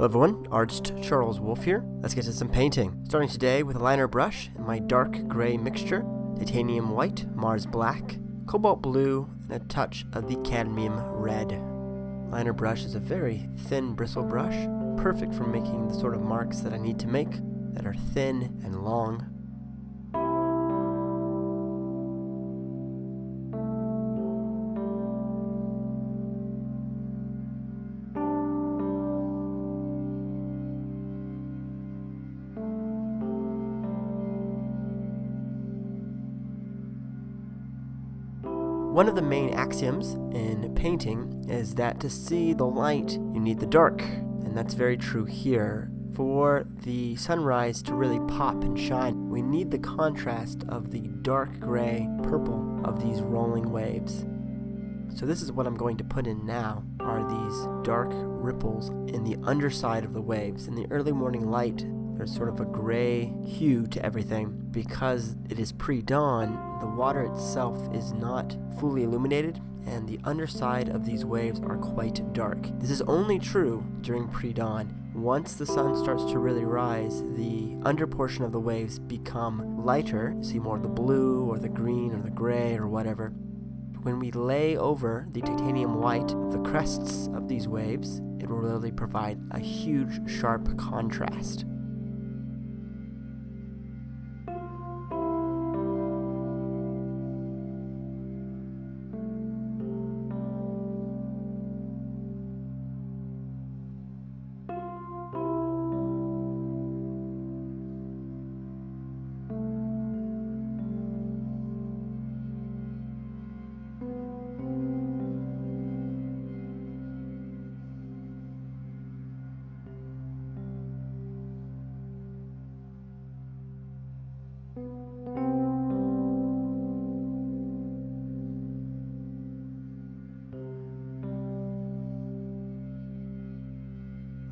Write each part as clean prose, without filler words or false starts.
Hello everyone, Artist Charles Wolf here. Let's get to some painting. Starting today with a liner brush in my dark gray mixture, titanium white, Mars black, cobalt blue, and a touch of the cadmium red. Liner brush is a very thin bristle brush, perfect for making the sort of marks that I need to make that are thin and long. One of the main axioms in painting is that to see the light, you need the dark. And that's very true here. For the sunrise to really pop and shine, we need the contrast of the dark gray purple of these rolling waves. So this is what I'm going to put in now, are these dark ripples in the underside of the waves. In the early morning light, there's sort of a gray hue to everything. Because it is pre-dawn, the water itself is not fully illuminated, and the underside of these waves are quite dark. This is only true during pre-dawn. Once the sun starts to really rise, the under portion of the waves become lighter. You see more of the blue or the green or the gray or whatever. When we lay over the titanium white of the crests of these waves, it will really provide a huge, sharp contrast.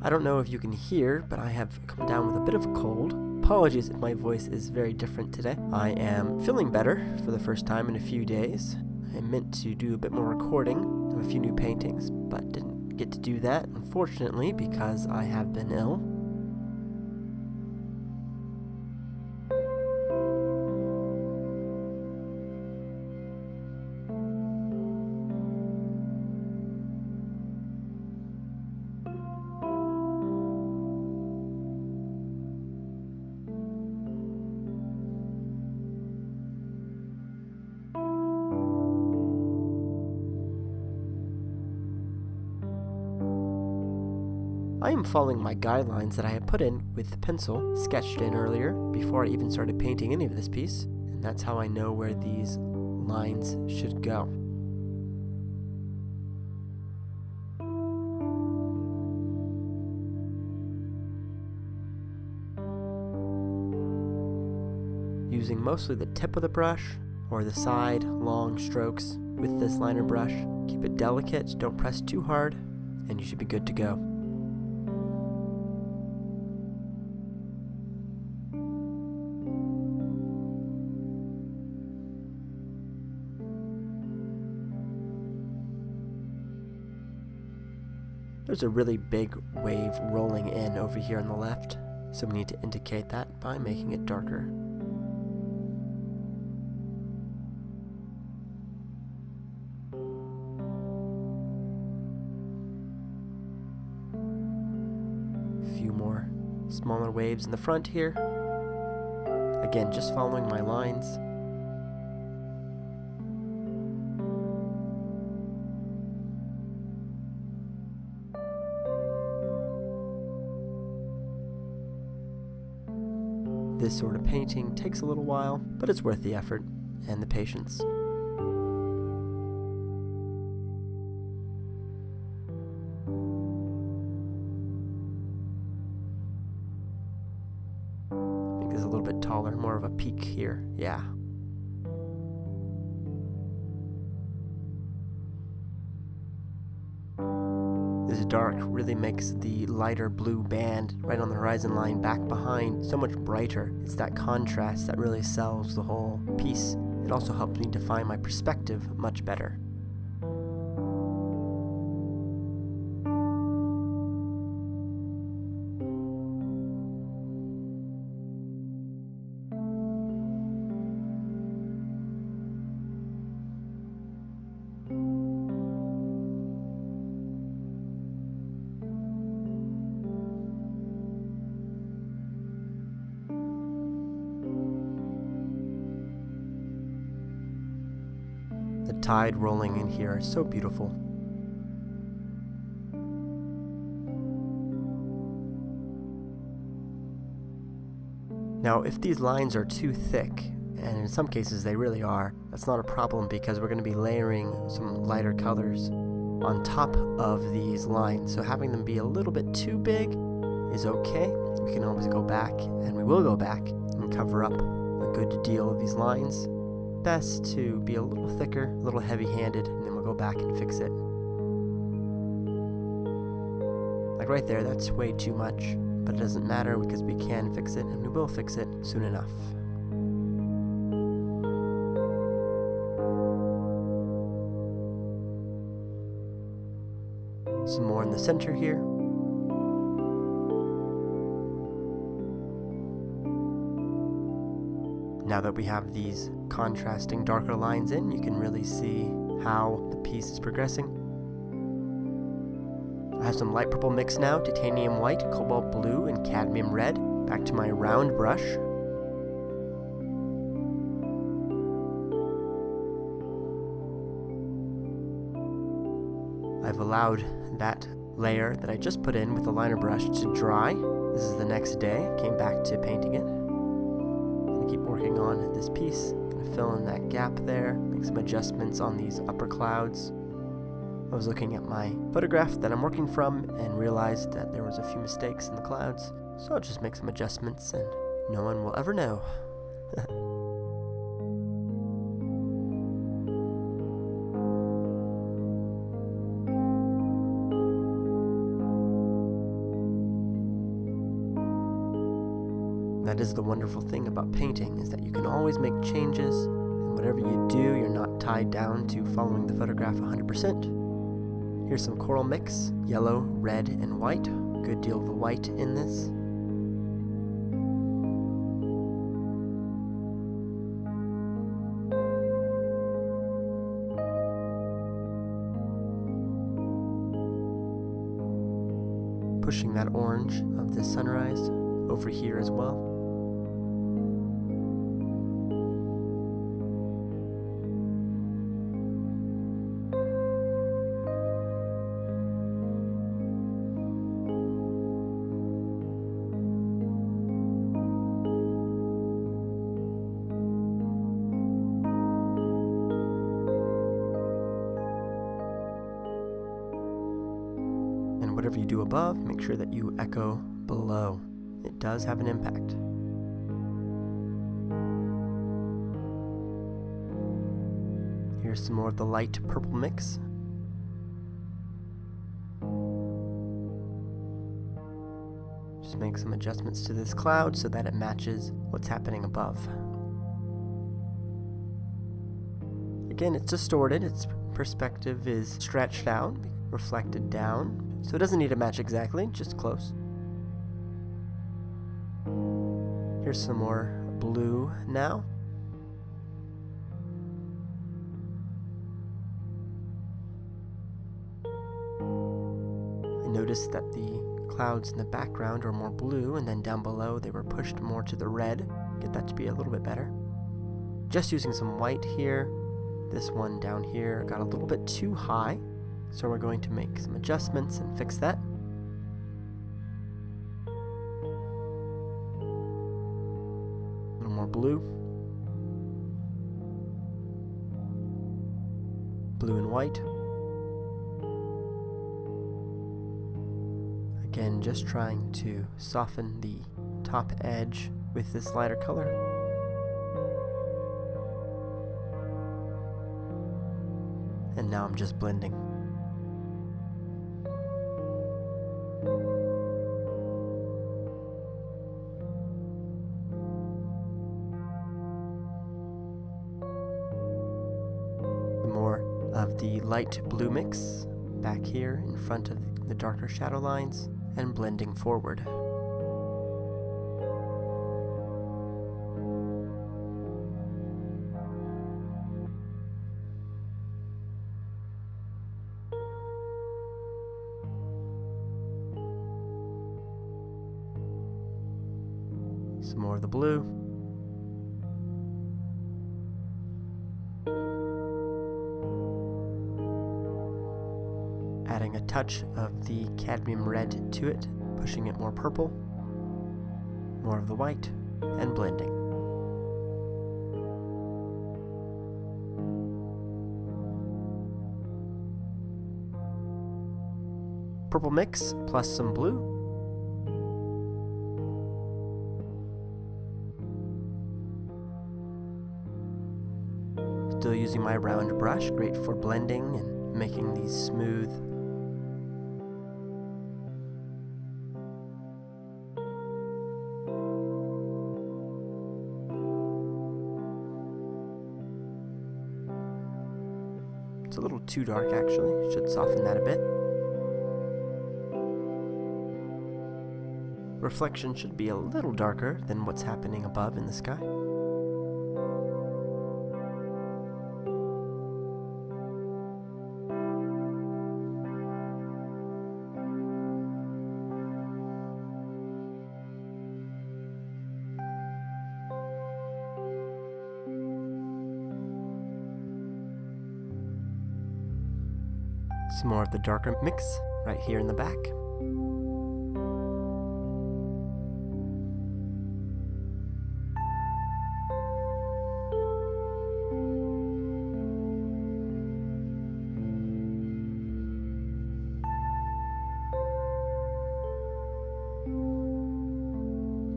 I don't know if you can hear, but I have come down with a bit of a cold. Apologies if my voice is very different today. I am feeling better for the first time in a few days. I meant to do a bit more recording of a few new paintings, but didn't get to do that, unfortunately, because I have been ill. I am following my guidelines that I had put in with the pencil, sketched in earlier, before I even started painting any of this piece, and that's how I know where these lines should go. Using mostly the tip of the brush, or the side, long strokes with this liner brush. Keep it delicate, don't press too hard, and you should be good to go. There's a really big wave rolling in over here on the left, so we need to indicate that by making it darker. A few more smaller waves in the front here. Again, just following my lines. This sort of painting takes a little while, but it's worth the effort and the patience. I think it's a little bit taller, more of a peak here, yeah. This dark really makes the lighter blue band right on the horizon line back behind so much brighter. It's that contrast that really sells the whole piece. It also helps me define my perspective much better. The tide rolling in here is so beautiful. Now, if these lines are too thick, and in some cases they really are, that's not a problem because we're going to be layering some lighter colors on top of these lines. So having them be a little bit too big is okay. We can always go back, and we will go back and cover up a good deal of these lines. Best to be a little thicker, a little heavy-handed, and then we'll go back and fix it. Like right there, that's way too much, but it doesn't matter because we can fix it, and we will fix it soon enough. Some more in the center here. Now that we have these contrasting darker lines in, you can really see how the piece is progressing. I have some light purple mix now, titanium white, cobalt blue, and cadmium red. Back to my round brush. I've allowed that layer that I just put in with the liner brush to dry. This is the next day. Came back to painting it. Keep working on this piece. Gonna fill in that gap there, make some adjustments on these upper clouds. I was looking at my photograph that I'm working from and realized that there was a few mistakes in the clouds, so I'll just make some adjustments and no one will ever know. That is the wonderful thing about painting, is that you can always make changes, and whatever you do, you're not tied down to following the photograph 100%. Here's some coral mix, yellow, red, and white. Good deal of the white in this. Pushing that orange of the sunrise over here as well. Whatever you do above, make sure that you echo below. It does have an impact. Here's some more of the light purple mix. Just make some adjustments to this cloud so that it matches what's happening above. Again, it's distorted. Its perspective is stretched out, reflected down. So it doesn't need to match exactly, just close. Here's some more blue now. I noticed that the clouds in the background are more blue, and then down below they were pushed more to the red. Get that to be a little bit better. Just using some white here. This one down here got a little bit too high. So we're going to make some adjustments and fix that. A little more blue. Blue and white. Again, just trying to soften the top edge with this lighter color. And now I'm just blending. Of the light blue mix back here in front of the darker shadow lines and blending forward. Some more of the blue. adding a touch of the Cadmium Red to it, pushing it more purple, more of the white, and blending. Purple mix plus some blue. Still using my round brush, great for blending and making these smooth. It's a little too dark actually, should soften that a bit. Reflection should be a little darker than what's happening above in the sky. Some more of the darker mix right here in the back.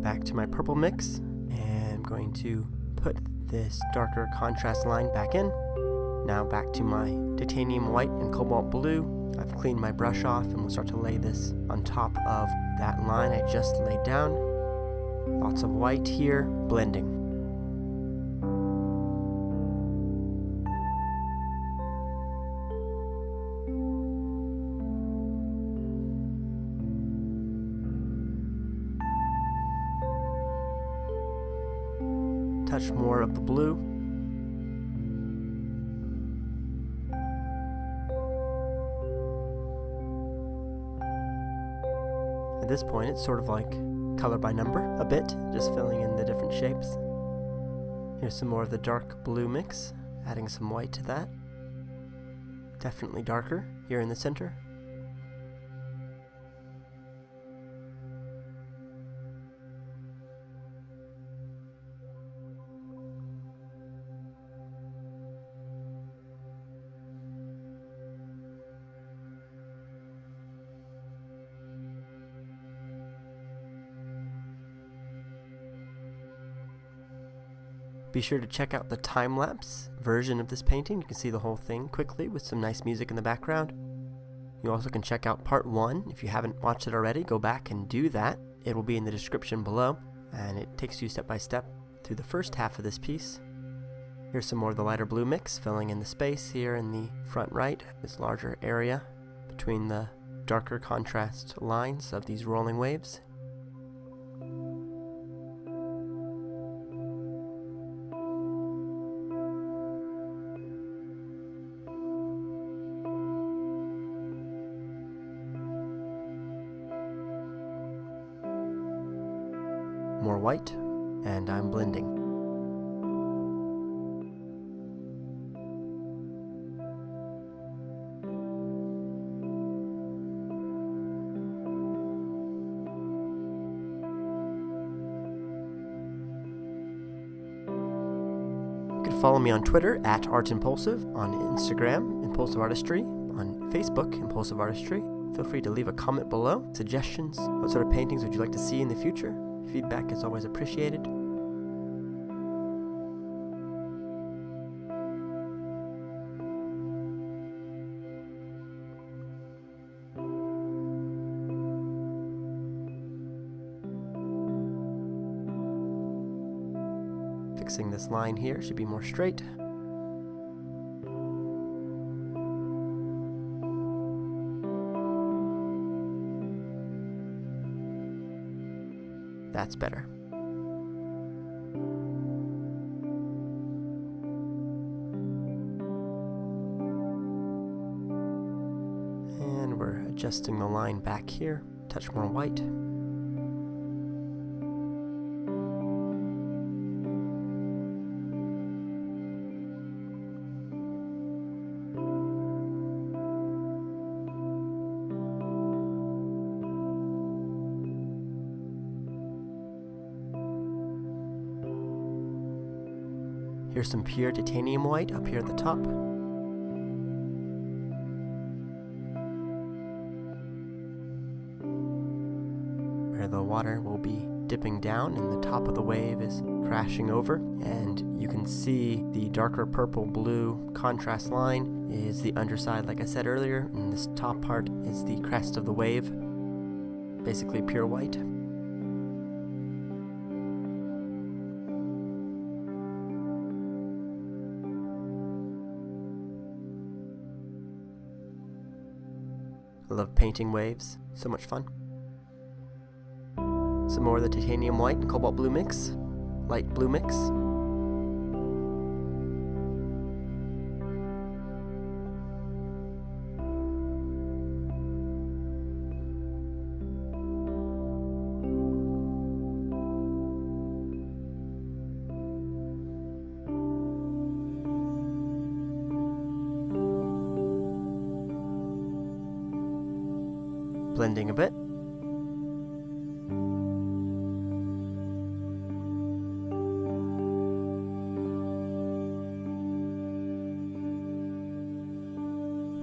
Back to my purple mix, and I'm going to put this darker contrast line back in. Now back to my titanium white and cobalt blue. I've cleaned my brush off and we'll start to lay this on top of that line I just laid down. Lots of white here, blending. Touch more of the blue. At this point, it's sort of like color by number a bit, just filling in the different shapes. Here's some more of the dark blue mix, adding some white to that. Definitely darker here in the center. Be sure to check out the time-lapse version of this painting. You can see the whole thing quickly with some nice music in the background. You also can check out part 1. If you haven't watched it already, go back and do that. It will be in the description below, and it takes you step by step through the first half of this piece. Here's some more of the lighter blue mix, filling in the space here in the front right, this larger area between the darker contrast lines of these rolling waves. More white, and I'm blending. You can follow me on Twitter at ArtImpulsive, on Instagram, Impulsive Artistry, on Facebook, Impulsive Artistry. Feel free to leave a comment below, suggestions, what sort of paintings would you like to see in the future? Feedback is always appreciated. Fixing this line here should be more straight. That's better. And we're adjusting the line back here. Touch more white. Here's some pure titanium white up here at the top. Where the water will be dipping down and the top of the wave is crashing over, and you can see the darker purple blue contrast line is the underside, like I said earlier, and this top part is the crest of the wave, basically pure white. I love painting waves, so much fun. Some more of the titanium white and cobalt blue mix, light blue mix. Blending a bit.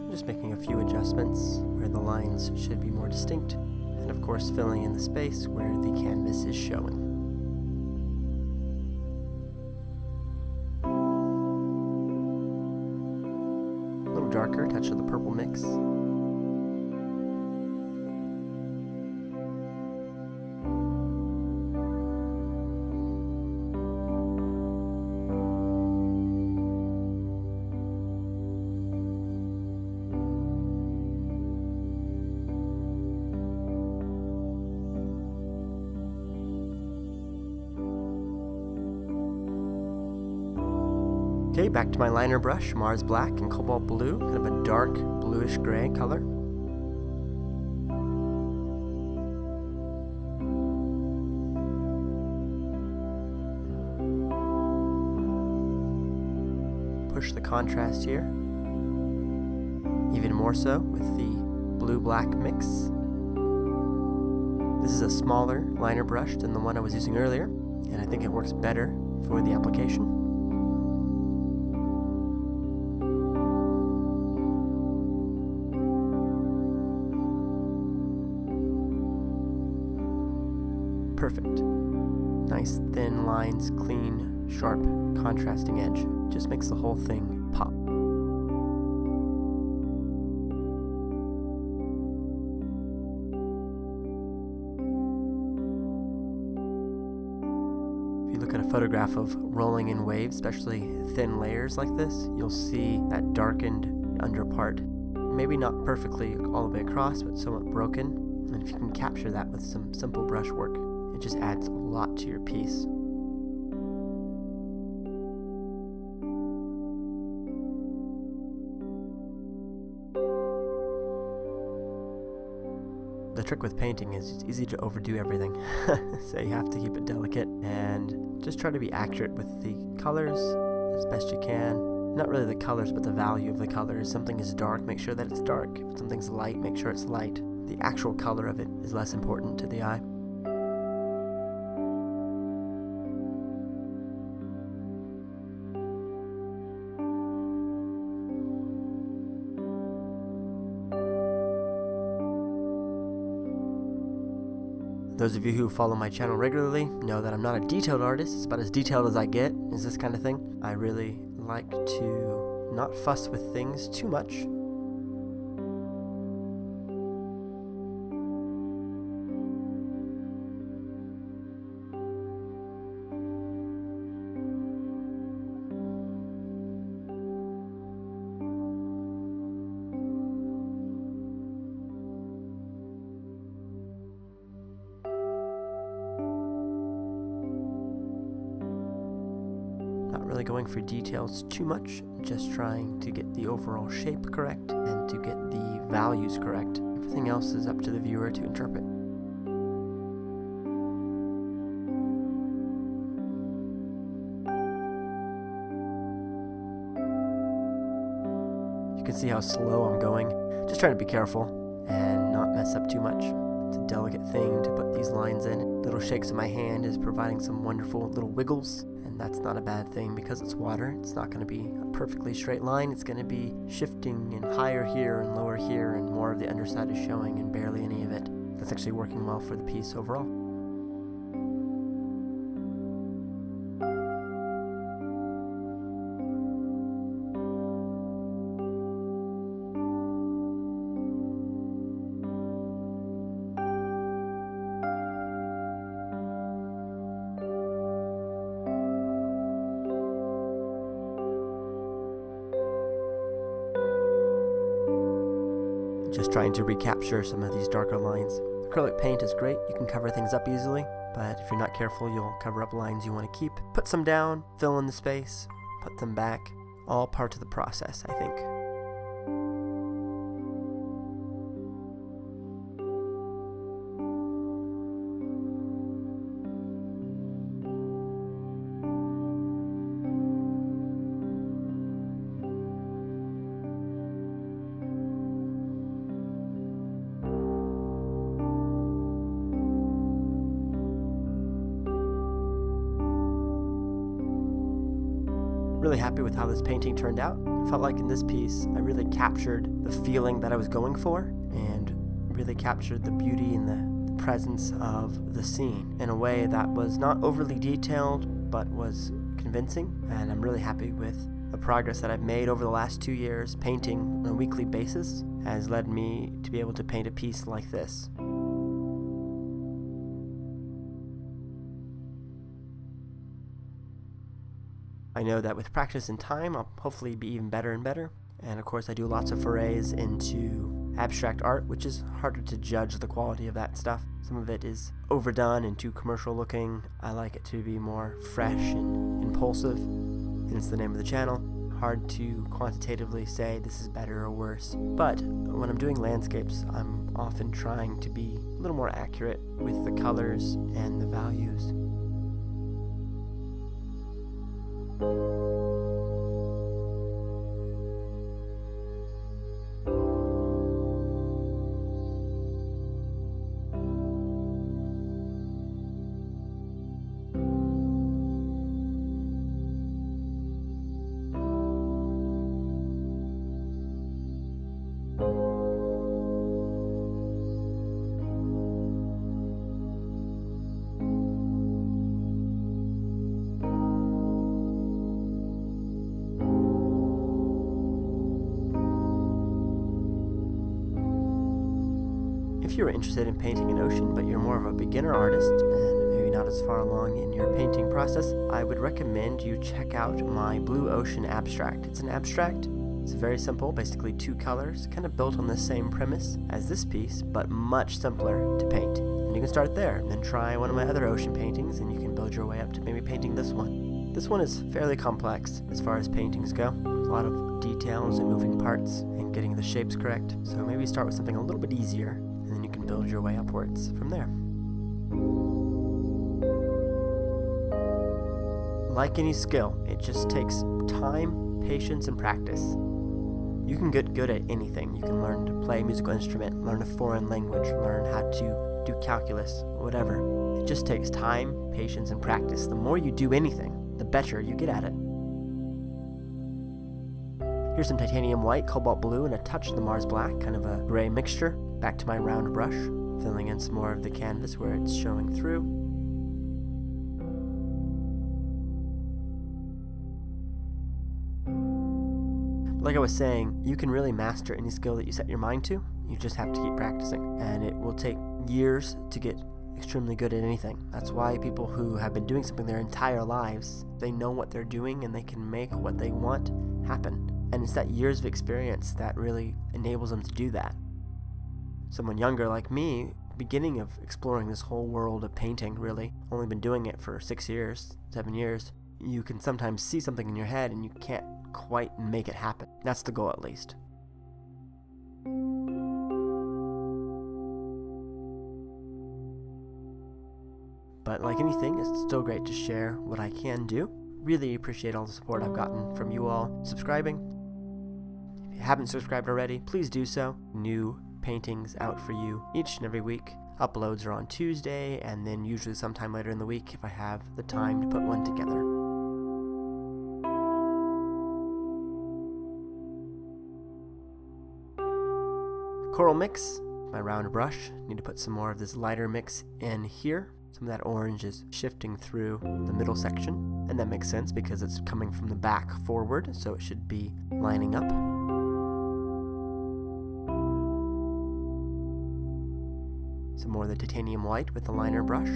Just making a few adjustments where the lines should be more distinct, and of course filling in the space where the canvas is showing. A little darker, touch of the purple mix. Okay, back to my liner brush, Mars Black and Cobalt Blue, kind of a dark bluish gray color. Push the contrast here, even more so with the blue-black mix. This is a smaller liner brush than the one I was using earlier, and I think it works better for the application. Perfect. Nice thin lines, clean, sharp, contrasting edge. Just makes the whole thing pop. If you look at a photograph of rolling in waves, especially thin layers like this, you'll see that darkened under part. Maybe not perfectly all the way across, but somewhat broken. And if you can capture that with some simple brush work, it just adds a lot to your piece. The trick with painting is it's easy to overdo everything, so you have to keep it delicate and just try to be accurate with the colors as best you can. Not really the colors, but the value of the colors. Something is dark, make sure that it's dark. If something's light, make sure it's light. The actual color of it is less important to the eye. Those of you who follow my channel regularly know that I'm not a detailed artist. It's about as detailed as I get, is this kind of thing. I really like to not fuss with things too much. Not really going for details too much, just trying to get the overall shape correct and to get the values correct. Everything else is up to the viewer to interpret. You can see how slow I'm going. Just trying to be careful and not mess up too much. It's a delicate thing to put these lines in. Little shakes of my hand is providing some wonderful little wiggles, and and that's not a bad thing because it's water. It's not going to be a perfectly straight line. It's going to be shifting and higher here and lower here, and more of the underside is showing and barely any of it. That's actually working well for the piece overall. Just trying to recapture some of these darker lines. Acrylic paint is great, you can cover things up easily, but if you're not careful, you'll cover up lines you want to keep. Put some down, fill in the space, put them back, all part of the process, I think. Really happy with how this painting turned out. I felt like in this piece I really captured the feeling that I was going for and really captured the beauty and the presence of the scene in a way that was not overly detailed but was convincing, and I'm really happy with the progress that I've made over the last 2 years. Painting on a weekly basis has led me to be able to paint a piece like this. I know that with practice and time, I'll hopefully be even better and better. And of course, I do lots of forays into abstract art, which is harder to judge the quality of that stuff. Some of it is overdone and too commercial looking. I like it to be more fresh and impulsive, hence the name of the channel. Hard to quantitatively say this is better or worse. But when I'm doing landscapes, I'm often trying to be a little more accurate with the colors and the values. If you're interested in painting an ocean, but you're more of a beginner artist and maybe not as far along in your painting process, I would recommend you check out my Blue Ocean abstract. It's an abstract. It's very simple, basically 2 colors, kind of built on the same premise as this piece, but much simpler to paint. And you can start there, and then try one of my other ocean paintings, and you can build your way up to maybe painting this one. This one is fairly complex as far as paintings go. There's a lot of details and moving parts and getting the shapes correct. So maybe start with something a little bit easier, and then you can build your way upwards from there. Like any skill, it just takes time, patience, and practice. You can get good at anything. You can learn to play a musical instrument, learn a foreign language, learn how to do calculus, whatever. It just takes time, patience, and practice. The more you do anything, the better you get at it. Here's some titanium white, cobalt blue, and a touch of the Mars black, kind of a gray mixture. Back to my round brush, filling in some more of the canvas where it's showing through. Like I was saying, you can really master any skill that you set your mind to. You just have to keep practicing, and it will take years to get extremely good at anything. That's why people who have been doing something their entire lives, they know what they're doing and they can make what they want happen. And it's that years of experience that really enables them to do that. Someone younger like me, beginning of exploring this whole world of painting, really, only been doing it for 6 years, 7 years, you can sometimes see something in your head and you can't quite make it happen. That's the goal, at least. But like anything, it's still great to share what I can do. Really appreciate all the support I've gotten from you all subscribing. If you haven't subscribed already, please do so. New paintings out for you each and every week. Uploads are on Tuesday, and then usually sometime later in the week if I have the time to put one together. coral mix, my round brush. Need to put some more of this lighter mix in here. Some of that orange is shifting through the middle section, and that makes sense because it's coming from the back forward, so it should be lining up. Some more of the titanium white with the liner brush.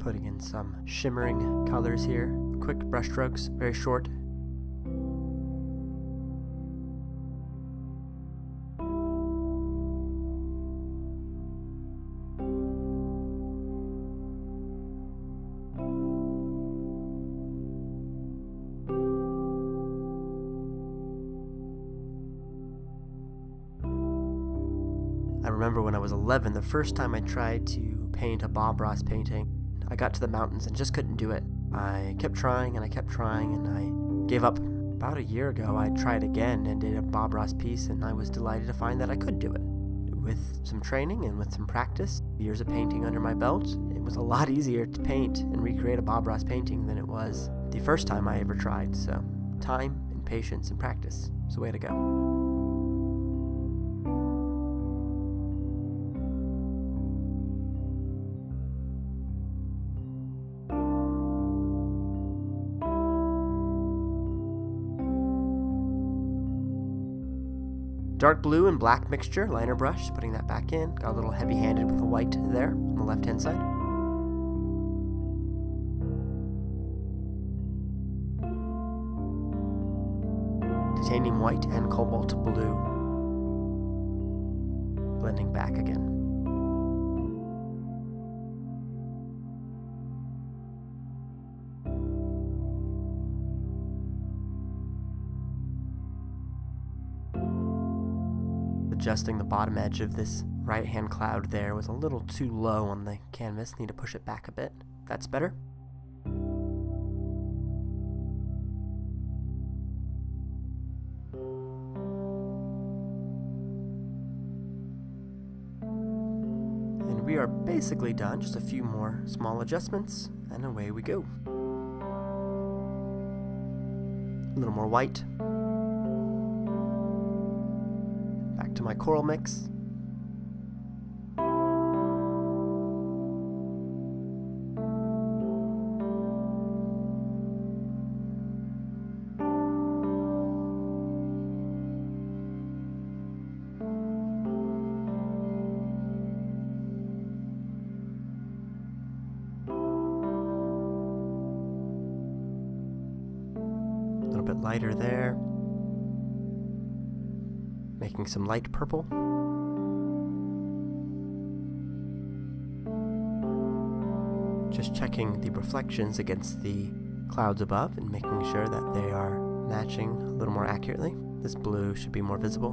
Putting in some shimmering colors here. Quick brush strokes, very short. I remember when I was 11, the first time I tried to paint a Bob Ross painting, I got to the mountains and just couldn't do it. I kept trying and I kept trying and I gave up. About a year ago, I tried again and did a Bob Ross piece, and I was delighted to find that I could do it. With some training and with some practice, years of painting under my belt, it was a lot easier to paint and recreate a Bob Ross painting than it was the first time I ever tried. So, time and patience and practice is the way to go. Dark blue and black mixture, liner brush, putting that back in. Got a little heavy-handed with the white there on the left-hand side. Titanium white and cobalt blue. Blending back again. Adjusting the bottom edge of this right-hand cloud there was a little too low on the canvas. Need to push it back a bit. That's better. And we are basically done. Just a few more small adjustments, and away we go. A little more white. To my coral mix. A little bit lighter there. Making some light purple. Just checking the reflections against the clouds above and making sure that they are matching a little more accurately. This blue should be more visible.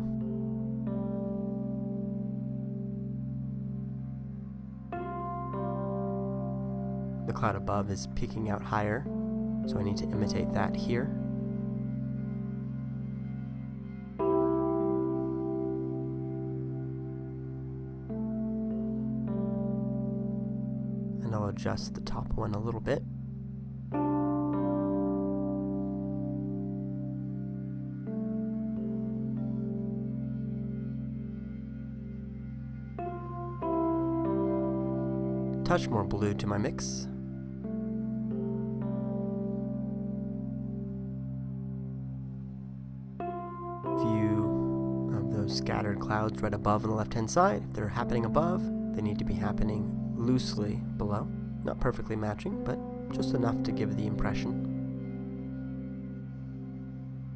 The cloud above is peeking out higher, so I need to imitate that here. And I'll adjust the top one a little bit. touch more blue to my mix. Few of those scattered clouds right above on the left-hand side. If they're happening above, they need to be happening loosely below. Not perfectly matching, but just enough to give the impression.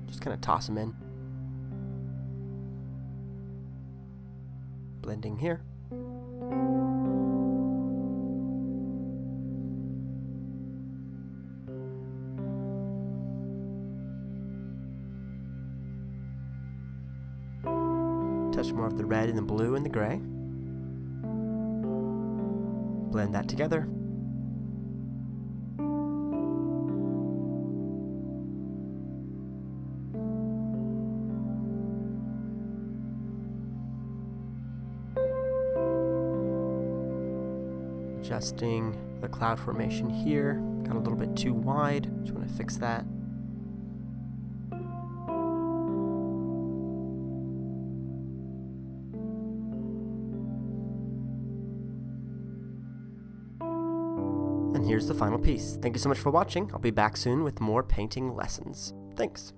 Just kind of toss them in. Blending here. Touch more of the red and the blue and the gray. Blend that together. Adjusting the cloud formation here. Got a little bit too wide. Just want to fix that. And here's the final piece. Thank you so much for watching. I'll be back soon with more painting lessons. Thanks.